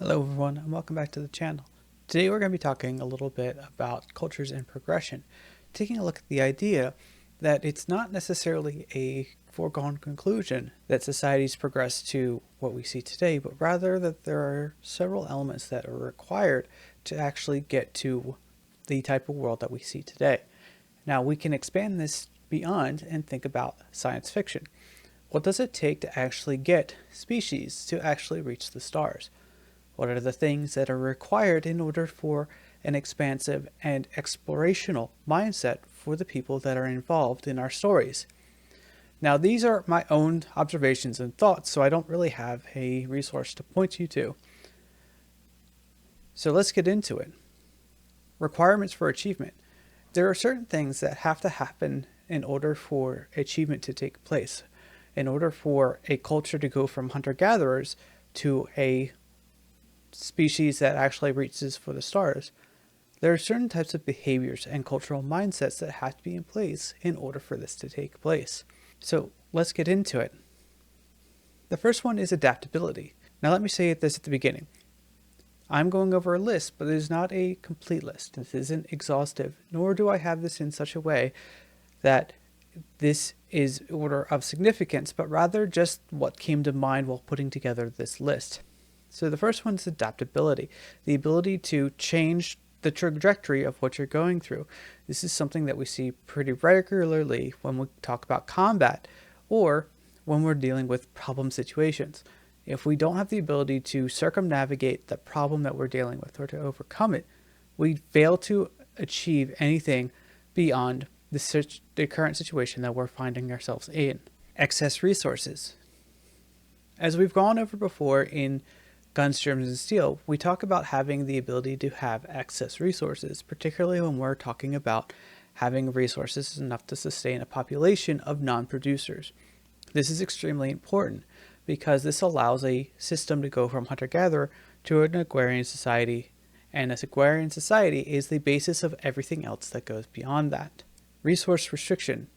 Hello everyone and welcome back to the channel. Today we're going to be talking a little bit about cultures and progression, taking a look at the idea that it's not necessarily a foregone conclusion that societies progress to what we see today, but rather that there are several elements that are required to actually get to the type of world that we see today. Now we can expand this beyond and think about science fiction. What does it take to actually get species to actually reach the stars? What are the things that are required in order for an expansive and explorational mindset for the people that are involved in our stories? Now, these are my own observations and thoughts, so I don't really have a resource to point you to. So let's get into it. Requirements for achievement. There are certain things that have to happen in order for achievement to take place. In order for a culture to go from hunter-gatherers to a species that actually reaches for the stars, there are certain types of behaviors and cultural mindsets that have to be in place in order for this to take place. So let's get into it. The first one is adaptability. Now let me say this at the beginning. I'm going over a list, but it is not a complete list. This isn't exhaustive, nor do I have this in such a way that this is order of significance, but rather just what came to mind while putting together this list. So the first one is adaptability, the ability to change the trajectory of what you're going through. This is something that we see pretty regularly when we talk about combat or when we're dealing with problem situations. If we don't have the ability to circumnavigate the problem that we're dealing with or to overcome it, we fail to achieve anything beyond the current situation that we're finding ourselves in. Excess resources. As we've gone over before in Guns, Germs, and Steel, we talk about having the ability to have excess resources, particularly when we're talking about having resources enough to sustain a population of non-producers. This is extremely important because this allows a system to go from hunter-gatherer to an agrarian society, and this agrarian society is the basis of everything else that goes beyond that. Resource restriction.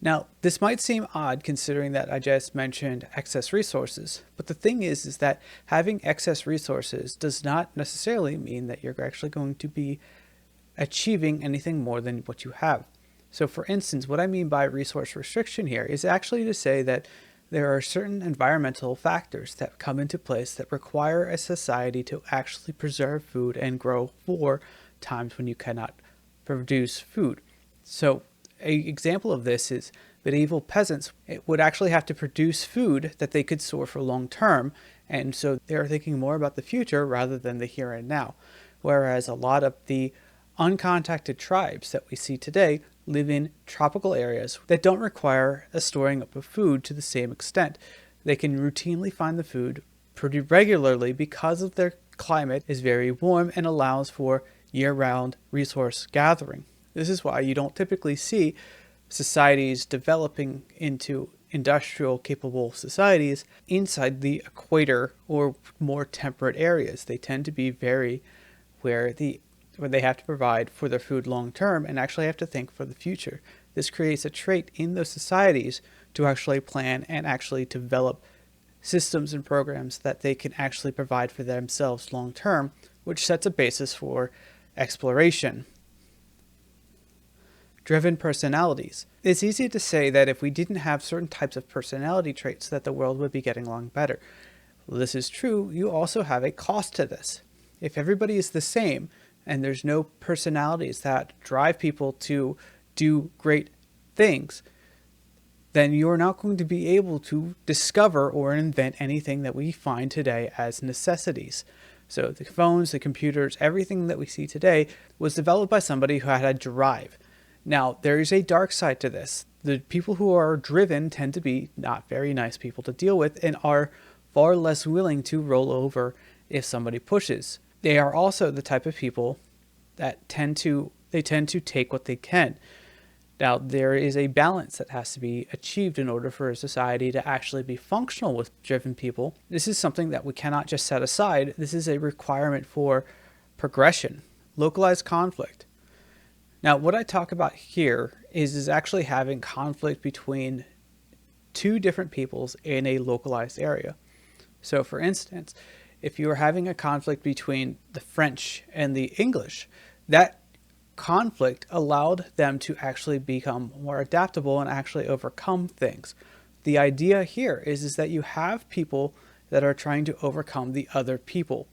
Now, this might seem odd considering that I just mentioned excess resources, but the thing is that having excess resources does not necessarily mean that you're actually going to be achieving anything more than what you have. So for instance, what I mean by resource restriction here is actually to say that there are certain environmental factors that come into place that require a society to actually preserve food and grow for times when you cannot produce food. So an example of this is medieval peasants would actually have to produce food that they could store for long term, and so they're thinking more about the future rather than the here and now. Whereas a lot of the uncontacted tribes that we see today live in tropical areas that don't require a storing up of food to the same extent. They can routinely find the food pretty regularly because of their climate is very warm and allows for year-round resource gathering. This is why you don't typically see societies developing into industrial capable societies inside the equator or more temperate areas. They tend to be very where they have to provide for their food long term and actually have to think for the future. This creates a trait in those societies to actually plan and actually develop systems and programs that they can actually provide for themselves long term, which sets a basis for exploration. Driven personalities. It's easy to say that if we didn't have certain types of personality traits that the world would be getting along better. Well, this is true. You also have a cost to this. If everybody is the same and there's no personalities that drive people to do great things, then you're not going to be able to discover or invent anything that we find today as necessities. So the phones, the computers, everything that we see today was developed by somebody who had a drive. Now, there is a dark side to this. The people who are driven tend to be not very nice people to deal with and are far less willing to roll over if somebody pushes. They are also the type of people that tend to take what they can. Now, there is a balance that has to be achieved in order for a society to actually be functional with driven people. This is something that we cannot just set aside. This is a requirement for progression, localized conflict. Now, what I talk about here is actually having conflict between two different peoples in a localized area. So for instance, If you were having a conflict between the French and the English, that conflict allowed them to actually become more adaptable and actually overcome things. The idea here is that you have people that are trying to overcome the other people.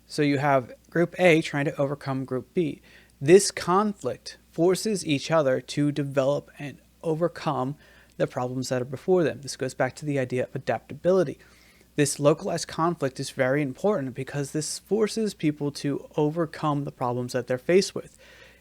So you have Group A trying to overcome Group B. This conflict forces each other to develop and overcome the problems that are before them. This goes back to the idea of adaptability. This localized conflict is very important because this forces people to overcome the problems that they're faced with.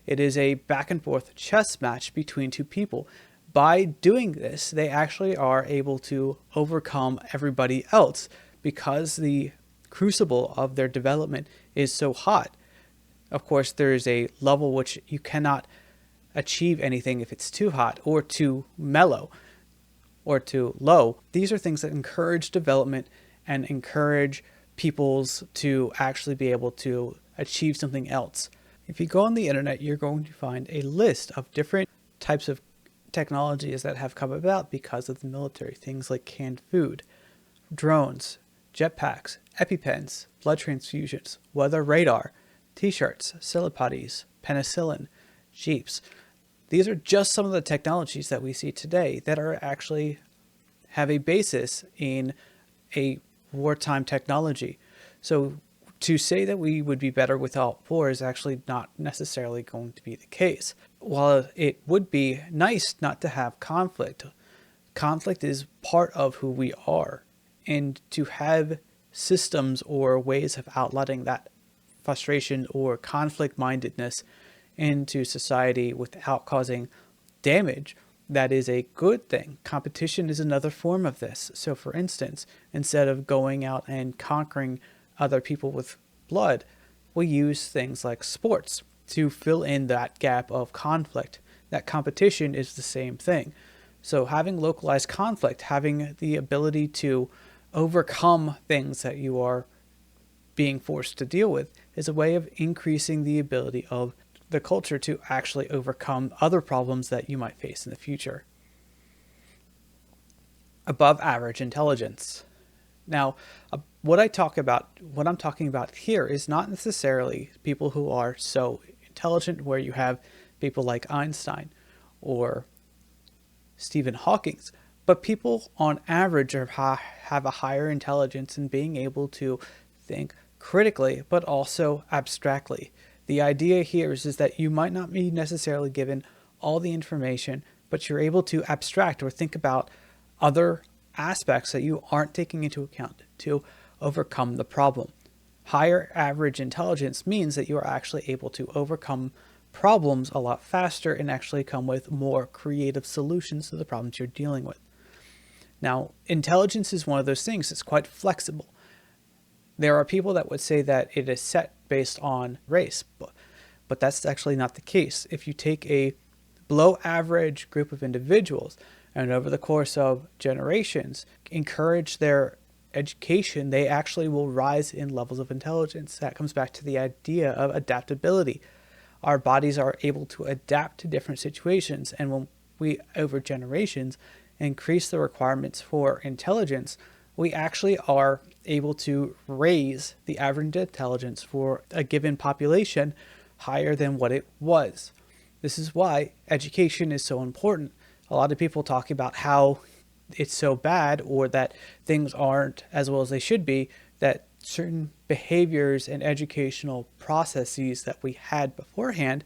It is a back and forth chess match between two people. By doing this, they actually are able to overcome everybody else because the crucible of their development is so hot. Of course, there is a level which you cannot achieve anything if it's too hot or too mellow or too low. These are things that encourage development and encourage peoples to actually be able to achieve something else. If you go on the internet, you're going to find a list of different types of technologies that have come about because of the military. Things like canned food, drones, jetpacks, EpiPens, blood transfusions, weather radar, t-shirts, silipotties, penicillin, jeeps. These are just some of the technologies that we see today that are actually have a basis in a wartime technology. So to say that we would be better without war is actually not necessarily going to be the case. While it would be nice not to have conflict, conflict is part of who we are. And to have systems or ways of outletting that frustration or conflict mindedness into society without causing damage, that is a good thing. Competition is another form of this. So for instance, instead of going out and conquering other people with blood, we use things like sports to fill in that gap of conflict. That competition is the same thing. So having localized conflict, having the ability to overcome things that you are being forced to deal with, is a way of increasing the ability of the culture to actually overcome other problems that you might face in the future. Above average intelligence. Now, what I'm talking about here is not necessarily people who are so intelligent where you have people like Einstein or Stephen Hawking, but people on average have a higher intelligence in being able to think critically, but also abstractly. The idea here is that you might not be necessarily given all the information, but you're able to abstract or think about other aspects that you aren't taking into account to overcome the problem. Higher average intelligence means that you are actually able to overcome problems a lot faster and actually come with more creative solutions to the problems you're dealing with. Now, intelligence is one of those things that's quite flexible. There are people that would say that it is set based on race, but that's actually not the case. If you take a below average group of individuals and over the course of generations encourage their education, they actually will rise in levels of intelligence. That comes back to the idea of adaptability. Our bodies are able to adapt to different situations, and when we, over generations, increase the requirements for intelligence, we actually are able to raise the average intelligence for a given population higher than what it was. This is why education is so important. A lot of people talk about how it's so bad or that things aren't as well as they should be, that certain behaviors and educational processes that we had beforehand,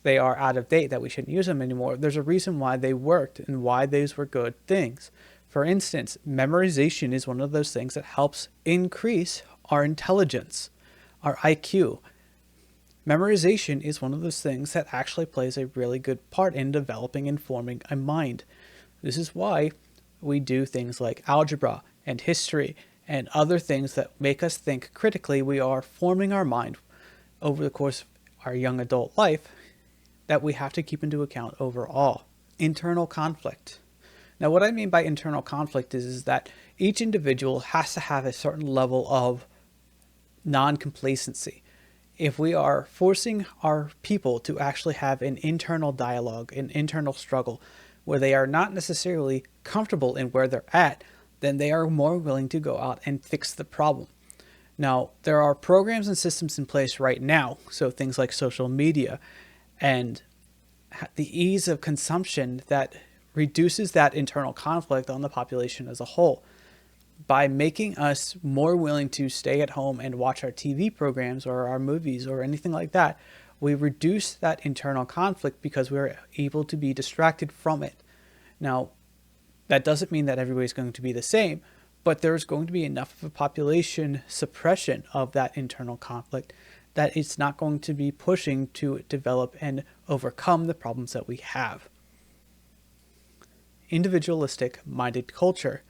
they are out of date, that we shouldn't use them anymore. There's a reason why they worked and why those were good things. For instance, memorization is one of those things that helps increase our intelligence, our IQ. Memorization is one of those things that actually plays a really good part in developing and forming a mind. This is why we do things like algebra and history and other things that make us think critically. We are forming our mind over the course of our young adult life that we have to keep into account overall. Internal conflict. Now, what I mean by internal conflict is that each individual has to have a certain level of non-complacency. If we are forcing our people to actually have an internal dialogue, an internal struggle, where they are not necessarily comfortable in where they're at, then they are more willing to go out and fix the problem. Now, there are programs and systems in place right now, so things like social media and the ease of consumption that reduces that internal conflict on the population as a whole. By making us more willing to stay at home and watch our TV programs or our movies or anything like that, we reduce that internal conflict because we're able to be distracted from it. Now, that doesn't mean that everybody's going to be the same, but there's going to be enough of a population suppression of that internal conflict that it's not going to be pushing to develop and overcome the problems that we have. Individualistic minded culture.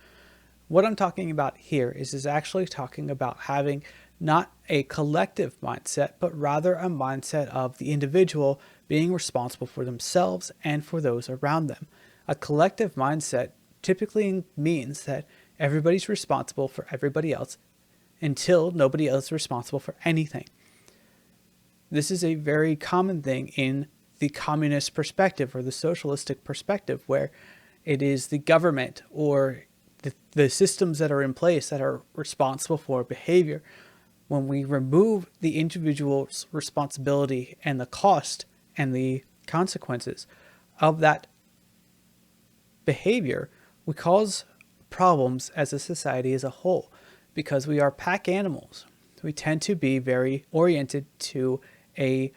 What I'm talking about here is actually talking about having not a collective mindset, but rather a mindset of the individual being responsible for themselves and for those around them. A collective mindset typically means that everybody's responsible for everybody else until nobody else is responsible for anything. This is a very common thing in the communist perspective or the socialistic perspective, where it is the government or the systems that are in place that are responsible for behavior. When we remove the individual's responsibility and the cost and the consequences of that behavior, we cause problems as a society as a whole, because we are pack animals. We tend to be very oriented to a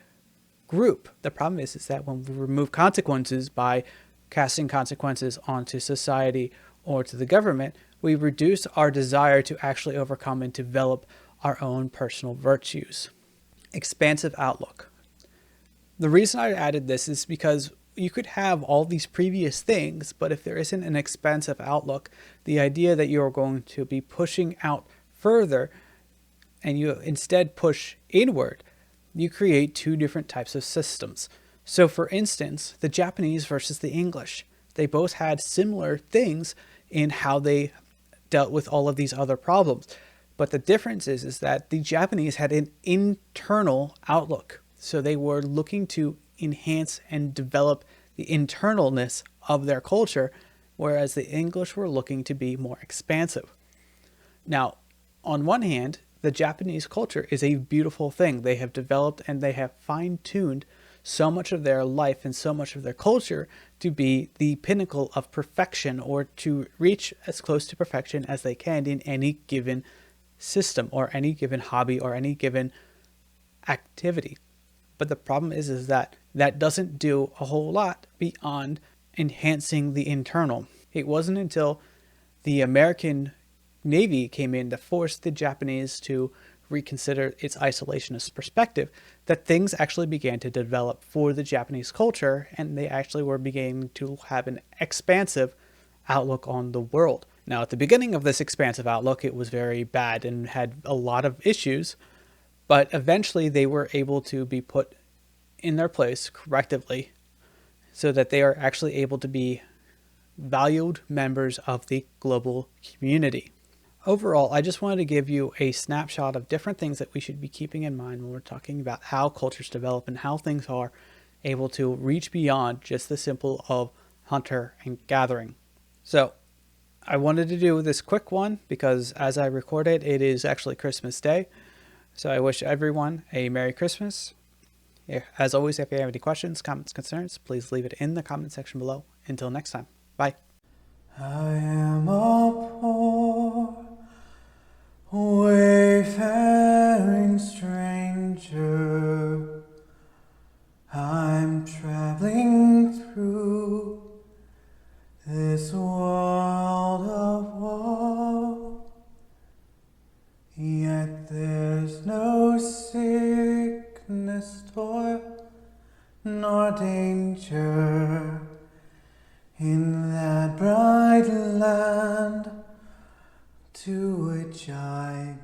group. The problem is that when we remove consequences by casting consequences onto society or to the government, we reduce our desire to actually overcome and develop our own personal virtues. Expansive outlook. The reason I added this is because you could have all these previous things, but if there isn't an expansive outlook, the idea that you're going to be pushing out further and you instead push inward, you create two different types of systems. So for instance, the Japanese versus the English, they both had similar things in how they dealt with all of these other problems. But the difference is that the Japanese had an internal outlook. So they were looking to enhance and develop the internalness of their culture, whereas the English were looking to be more expansive. Now, on one hand, the Japanese culture is a beautiful thing. They have developed and they have fine-tuned so much of their life and so much of their culture to be the pinnacle of perfection, or to reach as close to perfection as they can in any given system or any given hobby or any given activity. But the problem is that that doesn't do a whole lot beyond enhancing the internal. It wasn't until the American Navy came in to force the Japanese to reconsider its isolationist perspective that things actually began to develop for the Japanese culture, and they actually were beginning to have an expansive outlook on the world. Now, at the beginning of this expansive outlook, it was very bad and had a lot of issues, but eventually they were able to be put in their place correctively so that they are actually able to be valued members of the global community. Overall, I just wanted to give you a snapshot of different things that we should be keeping in mind when we're talking about how cultures develop and how things are able to reach beyond just the simple of hunter and gathering. So I wanted to do this quick one because as I record it, it is actually Christmas Day. So I wish everyone a Merry Christmas. As always, if you have any questions, comments, concerns, please leave it in the comment section below. Until next time, bye. I am a poor, wayfaring stranger. I'm traveling through this world of woe, yet there's no sickness, toil, nor danger in that bright land to which I